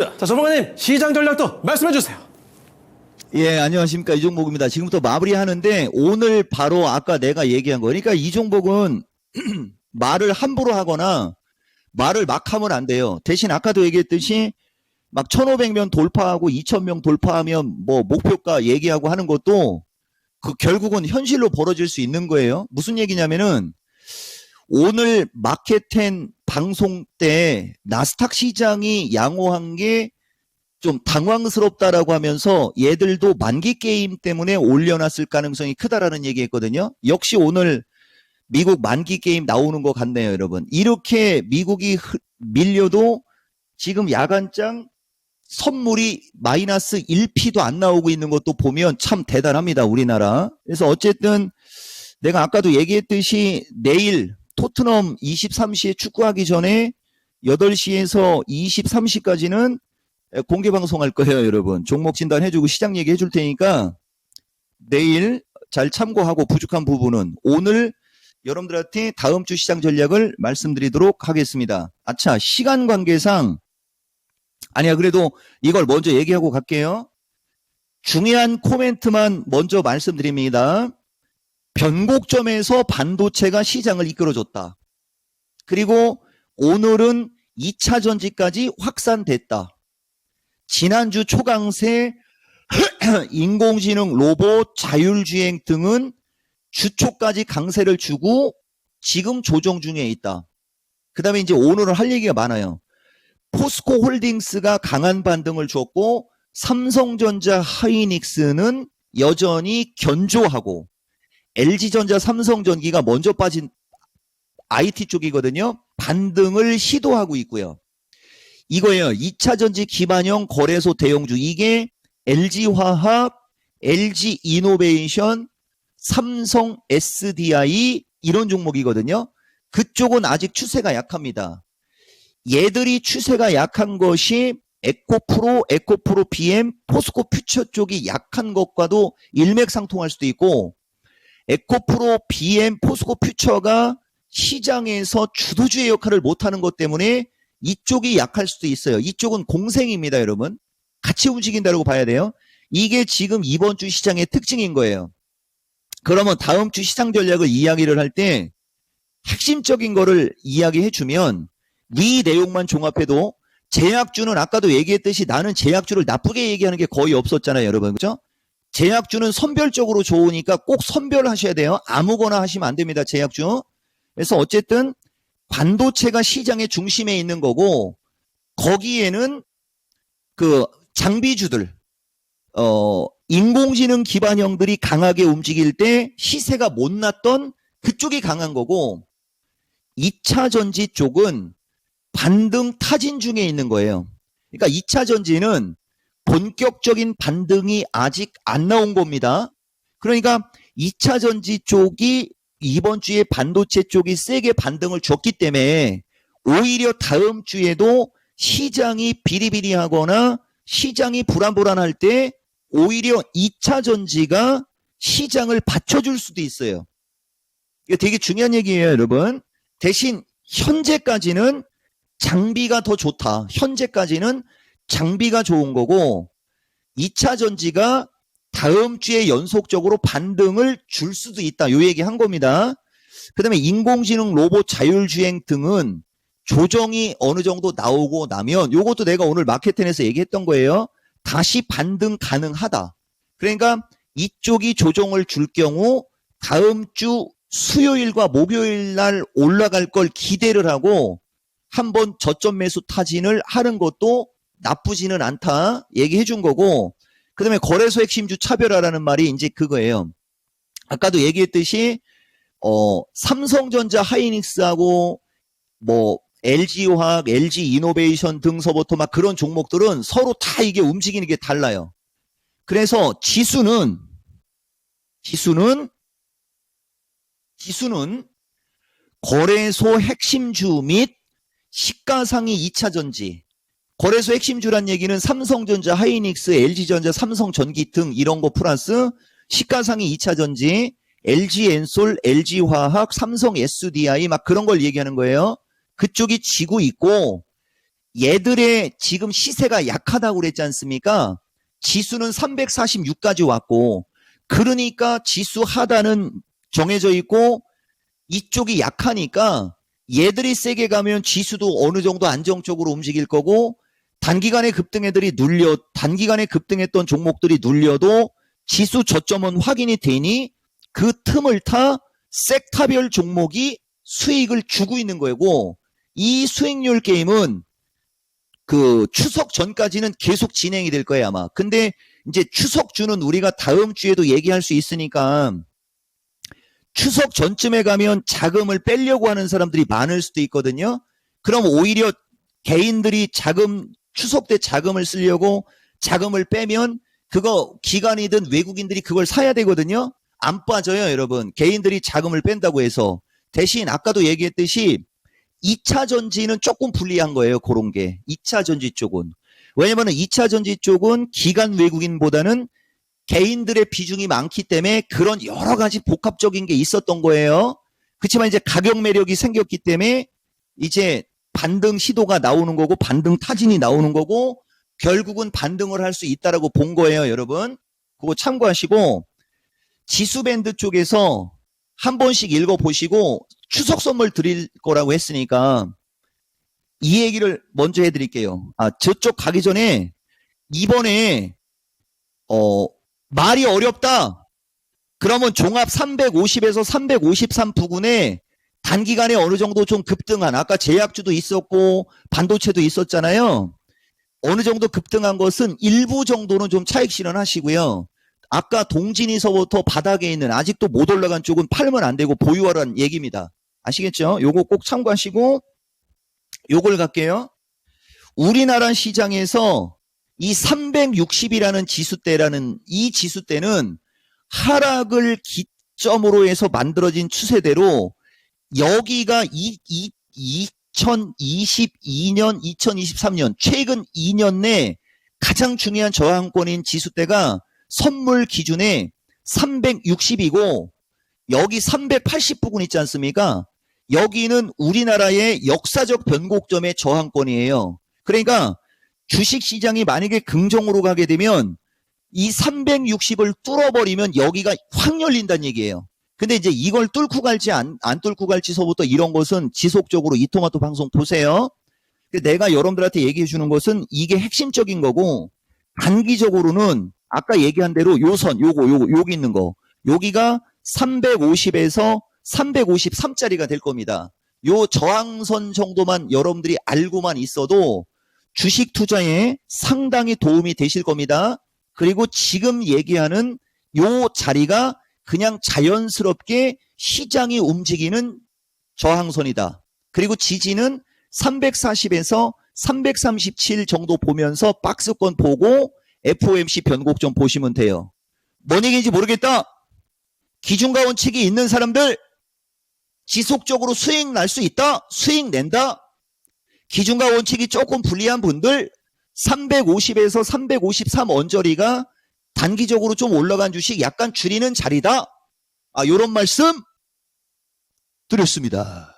자, 전문가님, 시장 전략도 말씀해 주세요. 예, 안녕하십니까. 이종복입니다. 지금부터 마무리하는데 오늘 바로 아까 내가 얘기한 거. 그러니까 이종복은 말을 함부로 하거나 말을 막 하면 안 돼요. 대신 아까도 얘기했듯이 막 1,500명 돌파하고 2,000명 돌파하면 뭐 목표가 얘기하고 하는 것도 그 결국은 현실로 벌어질 수 있는 거예요. 무슨 얘기냐면은 오늘 마켓10 방송 때 나스닥 시장이 양호한 게 좀 당황스럽다라고 하면서 얘들도 만기 게임 때문에 올려놨을 가능성이 크다라는 얘기했거든요. 역시 오늘 미국 만기 게임 나오는 것 같네요, 여러분. 이렇게 미국이 밀려도 지금 야간장 선물이 마이너스 1p도 안 나오고 있는 것도 보면 참 대단합니다, 우리나라. 그래서 어쨌든 내가 아까도 얘기했듯이 내일 토트넘 23시에 축구하기 전에 8시에서 23시까지는 공개 방송할 거예요, 여러분. 종목 진단 해주고 시장 얘기 해줄 테니까 내일 잘 참고하고 부족한 부분은 오늘 여러분들한테 다음 주 시장 전략을 말씀드리도록 하겠습니다. 아차, 시간 관계상 아니야, 그래도 이걸 먼저 얘기하고 갈게요. 중요한 코멘트만 먼저 말씀드립니다. 변곡점에서 반도체가 시장을 이끌어줬다. 그리고 오늘은 2차 전지까지 확산됐다. 지난주 초강세, 인공지능, 로봇, 자율주행 등은 주초까지 강세를 주고 지금 조정 중에 있다. 그 다음에 이제 오늘은 할 얘기가 많아요. 포스코 홀딩스가 강한 반등을 줬고 삼성전자, 하이닉스는 여전히 견조하고 LG전자, 삼성전기가 먼저 빠진 IT 쪽이거든요. 반등을 시도하고 있고요. 이거예요. 2차 전지 기반형 거래소 대형주. 이게 LG화학, LG이노베이션, 삼성 SDI 이런 종목이거든요. 그쪽은 아직 추세가 약합니다. 얘들이 추세가 약한 것이 에코프로 BM, 포스코 퓨처 쪽이 약한 것과도 일맥상통할 수도 있고 에코프로 BM, 포스코 퓨처가 시장에서 주도주의 역할을 못하는 것 때문에 이쪽이 약할 수도 있어요. 이쪽은 공생입니다, 여러분. 같이 움직인다고 봐야 돼요. 이게 지금 이번 주 시장의 특징인 거예요. 그러면 다음 주 시장 전략을 이야기를 할 때 핵심적인 거를 이야기해 주면 이 내용만 종합해도 제약주는 아까도 얘기했듯이 나는 제약주를 나쁘게 얘기하는 게 거의 없었잖아요, 여러분. 그죠? 제약주는 선별적으로 좋으니까 꼭 선별하셔야 돼요. 아무거나 하시면 안 됩니다, 제약주. 그래서 어쨌든 반도체가 시장의 중심에 있는 거고 거기에는 그 장비주들 인공지능 기반형들이 강하게 움직일 때 시세가 못 났던 그쪽이 강한 거고 2차 전지 쪽은 반등 타진 중에 있는 거예요. 그러니까 2차 전지는 본격적인 반등이 아직 안 나온 겁니다. 그러니까 2차 전지 쪽이 이번 주에 반도체 쪽이 세게 반등을 줬기 때문에 오히려 다음 주에도 시장이 비리비리하거나 시장이 불안불안할 때 오히려 2차 전지가 시장을 받쳐줄 수도 있어요. 이거 되게 중요한 얘기예요, 여러분. 대신 현재까지는 장비가 더 좋다. 현재까지는 장비가 좋은 거고 2차 전지가 다음 주에 연속적으로 반등을 줄 수도 있다. 요 얘기 한 겁니다. 그 다음에 인공지능, 로봇, 자율주행 등은 조정이 어느 정도 나오고 나면 요것도 내가 오늘 마켓10에서 얘기했던 거예요. 다시 반등 가능하다. 그러니까 이쪽이 조정을 줄 경우 다음 주 수요일과 목요일 날 올라갈 걸 기대를 하고 한번 저점 매수 타진을 하는 것도 나쁘지는 않다. 얘기해 준 거고 그 다음에 거래소 핵심주 차별화라는 말이 이제 그거예요. 아까도 얘기했듯이 삼성전자, 하이닉스하고 뭐 LG화학, LG이노베이션 등서부터 막 그런 종목들은 서로 다 이게 움직이는 게 달라요. 그래서 지수는 거래소 핵심주 및 시가상위 2차 전지 거래소 핵심주란 얘기는 삼성전자, 하이닉스, LG전자, 삼성전기 등 이런 거 플러스 시가상위 2차 전지, LG엔솔, LG화학, 삼성 SDI 막 그런 걸 얘기하는 거예요. 그쪽이 지고 있고 얘들의 지금 시세가 약하다고 그랬지 않습니까? 지수는 346까지 왔고, 그러니까 지수 하단은 정해져 있고 이쪽이 약하니까 얘들이 세게 가면 지수도 어느 정도 안정적으로 움직일 거고, 단기간에 단기간에 급등했던 종목들이 눌려도 지수 저점은 확인이 되니 그 틈을 타 섹터별 종목이 수익을 주고 있는 거고, 이 수익률 게임은 그 추석 전까지는 계속 진행이 될 거예요, 아마. 근데 이제 추석 주는 우리가 다음 주에도 얘기할 수 있으니까 추석 전쯤에 가면 자금을 빼려고 하는 사람들이 많을 수도 있거든요. 그럼 오히려 개인들이 추석 때 자금을 쓰려고 자금을 빼면 그거 기관이든 외국인들이 그걸 사야 되거든요. 안 빠져요, 여러분. 개인들이 자금을 뺀다고 해서. 대신 아까도 얘기했듯이 2차 전지는 조금 불리한 거예요, 그런 게. 2차 전지 쪽은. 왜냐면 2차 전지 쪽은 기관 외국인보다는 개인들의 비중이 많기 때문에 그런 여러 가지 복합적인 게 있었던 거예요. 그렇지만 이제 가격 매력이 생겼기 때문에 이제 반등 시도가 나오는 거고, 반등 타진이 나오는 거고, 결국은 반등을 할 수 있다라고 본 거예요, 여러분. 그거 참고하시고, 지수 밴드 쪽에서 한 번씩 읽어보시고 추석 선물 드릴 거라고 했으니까 이 얘기를 먼저 해드릴게요. 저쪽 가기 전에 이번에 말이 어렵다. 그러면 종합 350에서 353 부근에 단기간에 어느 정도 좀 급등한, 아까 제약주도 있었고 반도체도 있었잖아요. 어느 정도 급등한 것은 일부 정도는 좀 차익 실현하시고요. 아까 동진이서부터 바닥에 있는 아직도 못 올라간 쪽은 팔면 안 되고 보유하라는 얘기입니다. 아시겠죠? 요거 꼭 참고하시고 요걸 갈게요. 우리나라 시장에서 이 360이라는 지수대라는 이 지수대는 하락을 기점으로 해서 만들어진 추세대로 여기가 2022년, 2023년 최근 2년 내 가장 중요한 저항권인 지수대가 선물 기준에 360이고 여기 380 부근 있지 않습니까? 여기는 우리나라의 역사적 변곡점의 저항권이에요. 그러니까 주식시장이 만약에 긍정으로 가게 되면 이 360을 뚫어버리면 여기가 확 열린다는 얘기예요. 근데 이제 이걸 뚫고 갈지 안 뚫고 갈지서부터 이런 것은 지속적으로 이토마토 방송 보세요. 내가 여러분들한테 얘기해 주는 것은 이게 핵심적인 거고, 단기적으로는 아까 얘기한 대로 요선, 여기 있는 거, 여기가 350에서 353짜리가 될 겁니다. 요 저항선 정도만 여러분들이 알고만 있어도 주식 투자에 상당히 도움이 되실 겁니다. 그리고 지금 얘기하는 요 자리가 그냥 자연스럽게 시장이 움직이는 저항선이다. 그리고 지지는 340에서 337 정도 보면서 박스권 보고 FOMC 변곡점 보시면 돼요. 뭔 얘기인지 모르겠다. 기준가 원칙이 있는 사람들 지속적으로 수익 날 수 있다. 수익 낸다. 기준가 원칙이 조금 불리한 분들 350에서 353 언저리가 단기적으로 좀 올라간 주식 약간 줄이는 자리다. 이런 말씀 드렸습니다.